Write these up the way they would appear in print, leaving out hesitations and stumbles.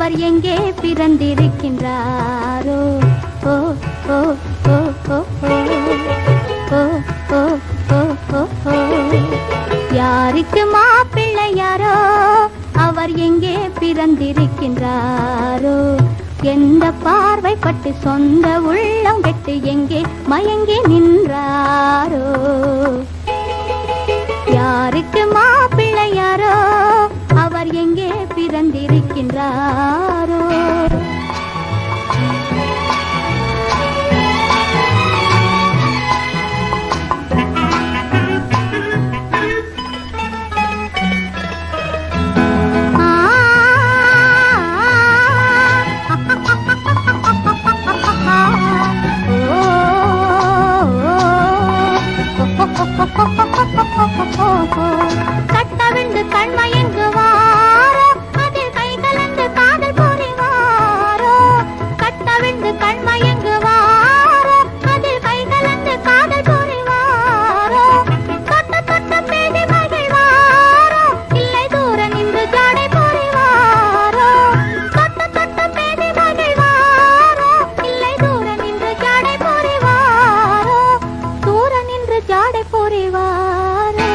அவர் எங்கே பிறந்திருக்கின்றாரோ? ஓ ஓ ஓ ஓ ஓ ஓ ஓ ஓ. யாருக்கு மாப்பிள்ளையாரோ? அவர் எங்கே பிறந்திருக்கின்றாரோ? எந்த பார்வை பட்டு சொந்த உள்ளம் கெட்டு எங்கே மயங்கி நின்றாரோ? யாருக்கு மாப்பிள்ளையாரோ? அவர் எங்கே பிறந்திருக்கின்றாரோ? கட்டவிழ்ந்து கண்மயங்குவாரோ? அதில் கை கலந்து காதல் புரிவாரோ? கட்டவிழ்ந்து கண்மயங்குவாரோ? அதில் கை கலந்து காதல் புரிவாரோ? தொட்ட தொட்ட பேசி மகிழ்வாரோ? இல்லை தூர நின்று ஜாடை புரிவாரோ? தொட்ட தொட்ட பேசி மகிழ்வாரோ? இல்லை தூர நின்று ஜாடை புரிவாரோ? தூர நின்று ஜாடை புரிவாரோ?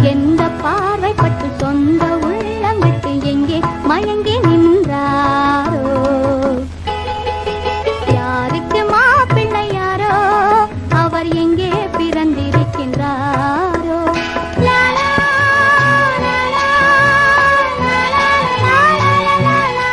எந்த பார்வை பட்டு சொந்த உள்ளம் விட்டு எங்கே மயங்கி நின்றாரோ? யாருக்கு மாப்பிள்ளையாரோ? அவர் எங்கே பிறந்திருக்கின்றாரோ? லாலா லாலா லாலா லாலா.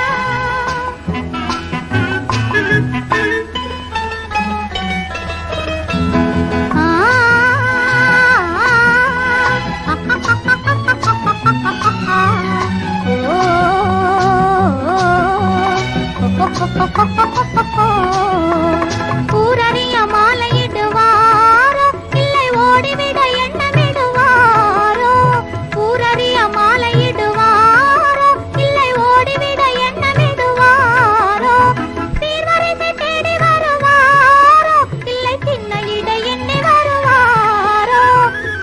ஊரறிய மாலையிடுவாரோ? இல்லை ஓடிவிட எண்ணமிடுவாரோ? ஊரறிய மாலையிடுவாரோ? இல்லை ஓடிவிட எண்ணமிடுவாரோ? சீர்வரிசை தேடி வருவாரோ? இல்லை சின்ன இடை எண்ணி வருவாரோ?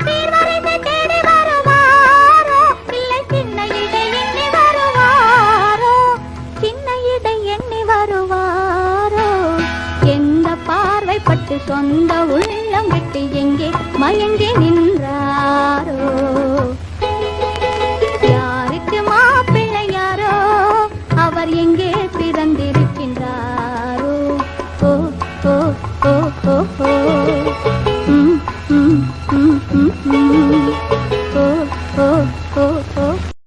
சீர்வரிசை தேடி வருவாரோ? இல்லை சின்ன இடை எண்ணி வருவாரோ? சின்ன இடை எண்ணி வருவாரோ? எந்த பார்வை பட்டு சொந்த உள்ளம் விட்டு எங்கே மயங்கி நின்றாரோ? யாருக்கு மாப்பிள்ளையாரோ? அவர் எங்கே பிறந்திருக்கின்றாரோ? ஓ ஓ ஓ ஓ ஓ.